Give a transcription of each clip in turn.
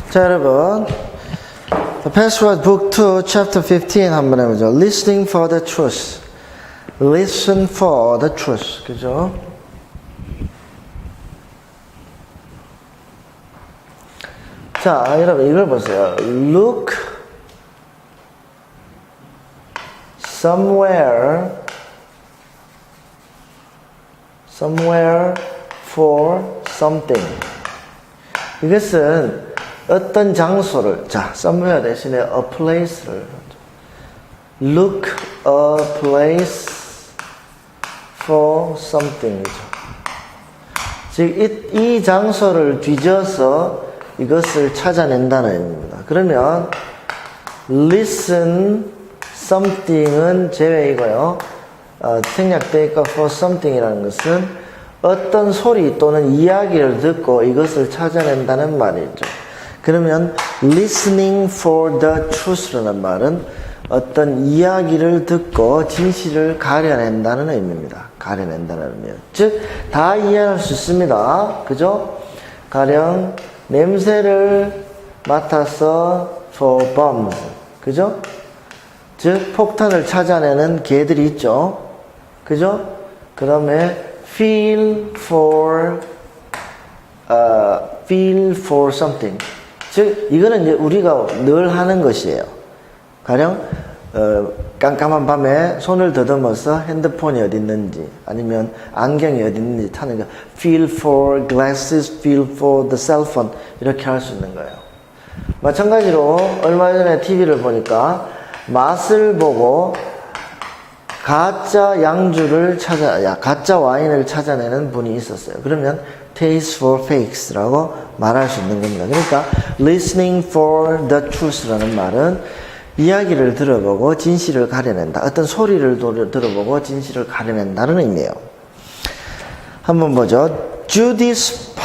자, 여러분. Password Book 2, Chapter 15 한번 해보죠. Listening for the truth. Listen for the truth. 그죠? 자, 여러분, 이걸 보세요. Look somewhere for something. 이것은 어떤 장소를, 자, somewhere 대신에 a place를, look a place for something이죠. 즉, 이 장소를 뒤져서 이것을 찾아낸다는 의미입니다. 그러면 listen something은 제외이고요. 생략되어 있고 for something이라는 것은 어떤 소리 또는 이야기를 듣고 이것을 찾아낸다는 말이죠. 그러면 listening for the truth라는 말은 어떤 이야기를 듣고 진실을 가려낸다는 의미입니다. 가려낸다는 의미예요. 즉, 다 이해할 수 있습니다. 그죠? 가령 냄새를 맡아서 for bombs. 그죠? 즉, 폭탄을 찾아내는 개들이 있죠. 그죠? 그 다음에 feel for something. 즉, 이거는 이제 우리가 늘 하는 것이에요. 가령, 깜깜한 밤에 손을 더듬어서 핸드폰이 어디 있는지, 아니면 안경이 어디 있는지 찾는 거. feel for glasses, feel for the cell phone. 이렇게 할 수 있는 거예요. 마찬가지로, 얼마 전에 TV를 보니까, 맛을 보고, 가짜 가짜 와인을 찾아내는 분이 있었어요. 그러면 taste for fakes라고 말할 수 있는 겁니다. 그러니까 listening for the truth라는 말은 이야기를 들어보고 진실을 가려낸다. 어떤 소리를 들어보고 진실을 가려낸다는 의미예요. 한번 보죠. Judith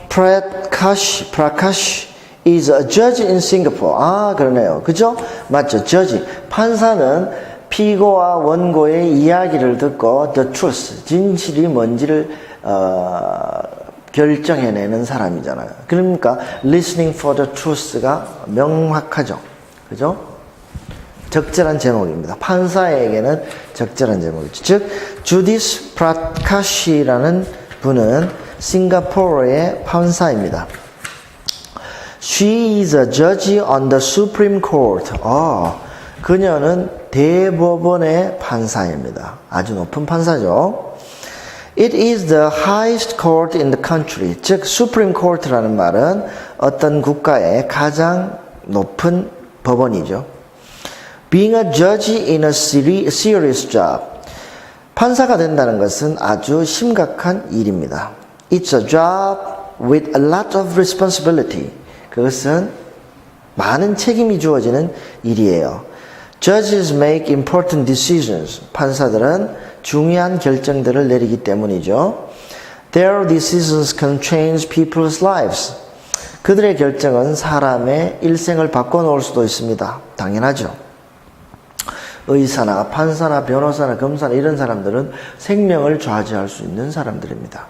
Prakash is a judge in Singapore. 아, 그러네요. 그죠? 맞죠? judge. 판사는 피고와 원고의 이야기를 듣고 the truth, 진실이 뭔지를 결정해내는 사람이잖아요. 그러니까 listening for the truth가 명확하죠. 그죠? 적절한 제목입니다. 판사에게는 적절한 제목이죠. 즉, 주디스 프라카시라는 분은 싱가포르의 판사입니다. She is a judge on the Supreme Court. 그녀는 대법원의 판사입니다. 아주 높은 판사죠. It is the highest court in the country. 즉, Supreme Court라는 말은 어떤 국가의 가장 높은 법원이죠. Being a judge in a serious job. 판사가 된다는 것은 아주 심각한 일입니다. It's a job with a lot of responsibility. 그것은 많은 책임이 주어지는 일이에요. Judges make important decisions. 판사들은 중요한 결정들을 내리기 때문이죠. Their decisions can change people's lives. 그들의 결정은 사람의 일생을 바꿔놓을 수도 있습니다. 당연하죠. 의사나 판사나 변호사나 검사나 이런 사람들은 생명을 좌지할 수 있는 사람들입니다.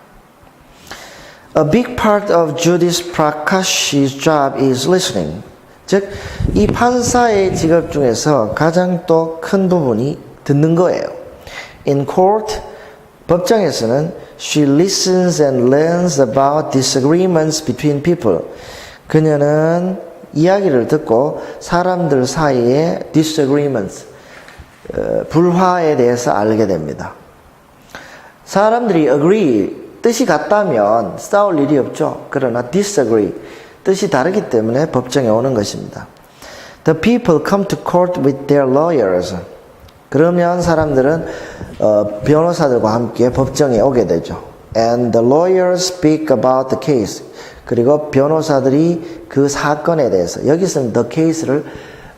A big part of Judith Prakash's job is listening. 즉, 이 판사의 직업 중에서 가장 또 큰 부분이 듣는 거예요. In court, 법정에서는 she listens and learns about disagreements between people. 그녀는 이야기를 듣고 사람들 사이의 disagreements, 불화에 대해서 알게 됩니다. 사람들이 agree, 뜻이 같다면 싸울 일이 없죠. 그러나 disagree, 뜻이 다르기 때문에 법정에 오는 것입니다. The people come to court with their lawyers. 그러면 사람들은 변호사들과 함께 법정에 오게 되죠. And the lawyers speak about the case. 그리고 변호사들이 그 사건에 대해서, 여기서는 the case를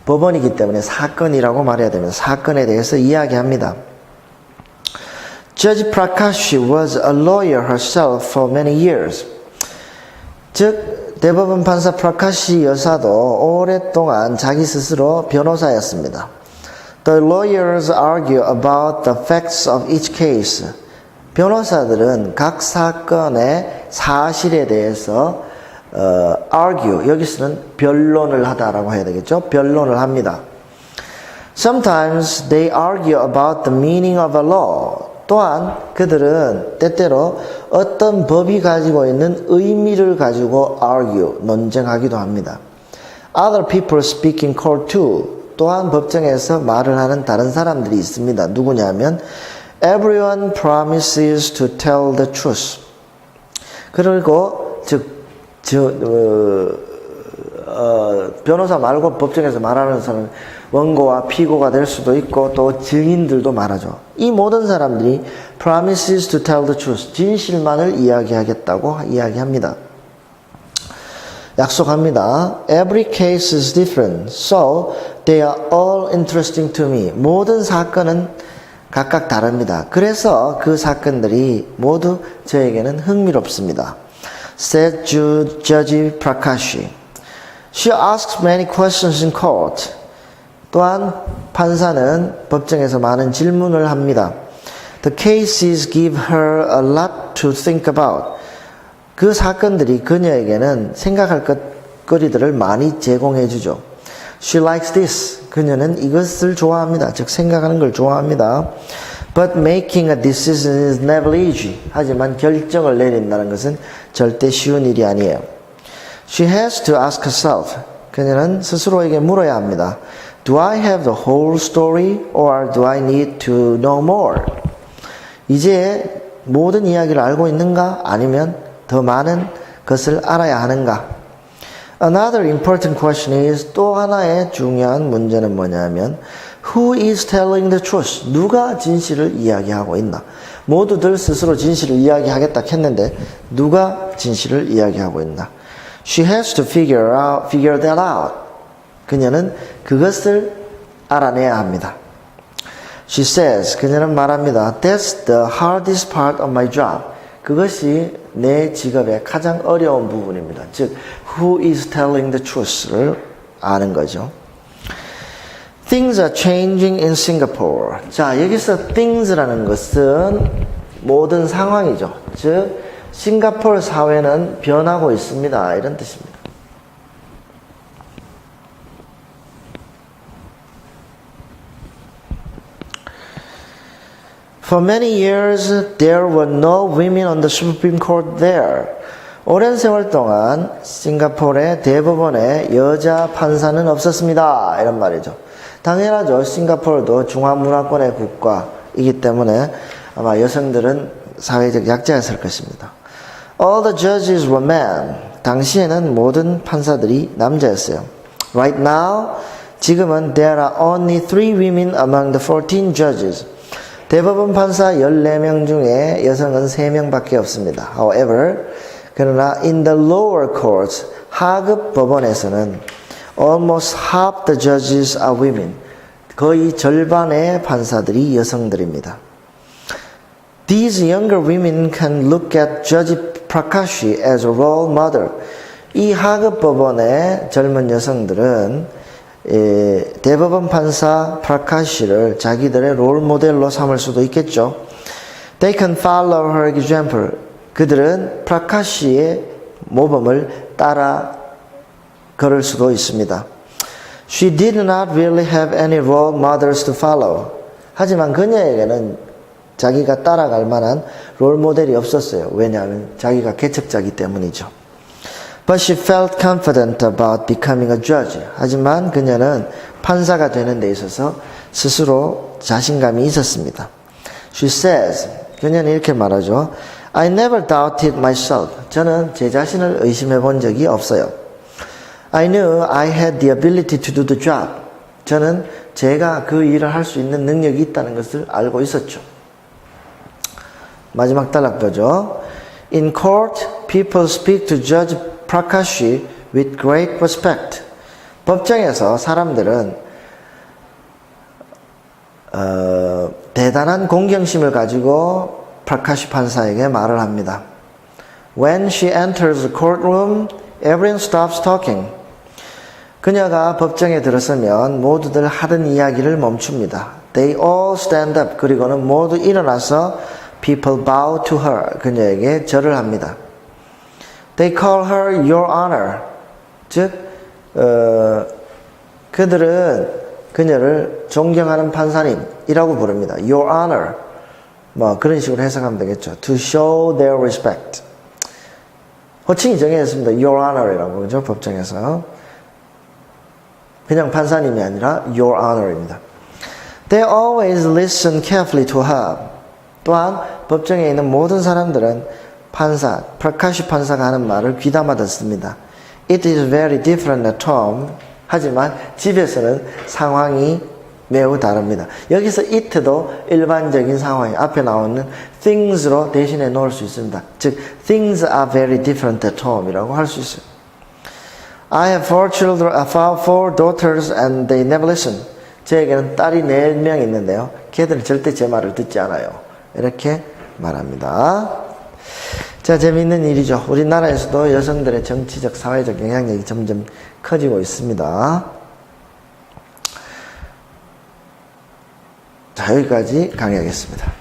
법원이기 때문에 사건이라고 말해야 됩니다. 사건에 대해서 이야기합니다. Judge Prakash was a lawyer herself for many years. 즉, 대법원 판사 프라카시 여사도 오랫동안 자기 스스로 변호사였습니다. The lawyers argue about the facts of each case. 변호사들은 각 사건의 사실에 대해서 argue. 여기서는 변론을 하다라고 해야 되겠죠. 변론을 합니다. Sometimes they argue about the meaning of a law. 또한 그들은 때때로 어떤 법이 가지고 있는 의미를 가지고 argue, 논쟁하기도 합니다. Other people speak in court too. 또한 법정에서 말을 하는 다른 사람들이 있습니다. 누구냐면 Everyone promises to tell the truth. 그리고 변호사 말고 법정에서 말하는 사람은 원고와 피고가 될 수도 있고 또 증인들도 말하죠. 이 모든 사람들이 promises to tell the truth, 진실만을 이야기하겠다고 이야기합니다. 약속합니다. Every case is different, so they are all interesting to me. 모든 사건은 각각 다릅니다. 그래서 그 사건들이 모두 저에게는 흥미롭습니다. Said Judge Prakashi. She asks many questions in court. 또한 판사는 법정에서 많은 질문을 합니다. The cases give her a lot to think about. 그 사건들이 그녀에게는 생각할 것거리들을 많이 제공해 주죠. She likes this. 그녀는 이것을 좋아합니다. 즉 생각하는 걸 좋아합니다. But making a decision is never easy. 하지만 결정을 내린다는 것은 절대 쉬운 일이 아니에요. She has to ask herself. 그녀는 스스로에게 물어야 합니다. Do I have the whole story or do I need to know more? 이제 모든 이야기를 알고 있는가? 아니면 더 많은 것을 알아야 하는가? Another important question is 또 하나의 중요한 문제는 뭐냐면 Who is telling the truth? 누가 진실을 이야기하고 있나? 모두들 스스로 진실을 이야기하겠다 했는데 누가 진실을 이야기하고 있나? She has to figure that out. 그녀는 그것을 알아내야 합니다. She says, 그녀는 말합니다. That's the hardest part of my job. 그것이 내 직업의 가장 어려운 부분입니다. 즉, who is telling the truth를 아는 거죠. Things are changing in Singapore. 자, 여기서 things라는 것은 모든 상황이죠. 즉, 싱가포르 사회는 변하고 있습니다. 이런 뜻입니다. For many years, there were no women on the Supreme Court there. 오랜 세월 동안 싱가포르의 대법원에 여자 판사는 없었습니다. 이런 말이죠. 당연하죠. 싱가포르도 중화문화권의 국가이기 때문에 아마 여성들은 사회적 약자였을 것입니다. All the judges were men. 당시에는 모든 판사들이 남자였어요. Right now, 지금은 there are only 3 women among the 14 judges. 대법원 판사 14명 중에 여성은 3명밖에 없습니다. However, 그러나 in the lower courts, 하급 법원에서는 almost half the judges are women. 거의 절반의 판사들이 여성들입니다. These younger women can look at Judge Prakashi as a role model. 이 하급 법원의 젊은 여성들은 대법원 판사 프라카시를 자기들의 롤 모델로 삼을 수도 있겠죠. They can follow her example. 그들은 프라카시의 모범을 따라 걸을 수도 있습니다. She did not really have any role models to follow. 하지만 그녀에게는 자기가 따라갈 만한 롤 모델이 없었어요. 왜냐하면 자기가 개척자이기 때문이죠. But she felt confident about becoming a judge. 하지만 그녀는 판사가 되는 데 있어서 스스로 자신감이 있었습니다. She says, 그녀는 이렇게 말하죠. I never doubted myself. 저는 제 자신을 의심해 본 적이 없어요. I knew I had the ability to do the job. 저는 제가 그 일을 할 수 있는 능력이 있다는 것을 알고 있었죠. 마지막 단락표죠. In court, people speak to Judge Prakashi with great respect. 법정에서 사람들은 대단한 공경심을 가지고 프라카시 판사에게 말을 합니다. When she enters the courtroom, everyone stops talking. 그녀가 법정에 들어서면 모두들 하던 이야기를 멈춥니다. They all stand up. 그리고는 모두 일어나서 people bow to her. 그녀에게 절을 합니다. They call her your honor. 즉, 그들은 그녀를 존경하는 판사님이라고 부릅니다. Your honor. 뭐 그런 식으로 해석하면 되겠죠. To show their respect. 호칭이 정해졌습니다. Your honor이라고 그죠? 법정에서. 그냥 판사님이 아니라 Your honor입니다. They always listen carefully to her. 또한 법정에 있는 모든 사람들은 판사, 프라카시 판사가 하는 말을 귀담아 듣습니다. It is very different at home. 하지만 집에서는 상황이 매우 다릅니다. 여기서 it도 일반적인 상황이 앞에 나오는 things로 대신해 놓을 수 있습니다. 즉, things are very different at home 이라고 할 수 있어요. I have four daughters and they never listen. 저에게는 딸이 4명 있는데요. 걔들은 절대 제 말을 듣지 않아요. 이렇게 말합니다. 자, 재미있는 일이죠. 우리나라에서도 여성들의 정치적, 사회적 영향력이 점점 커지고 있습니다. 자, 여기까지 강의하겠습니다.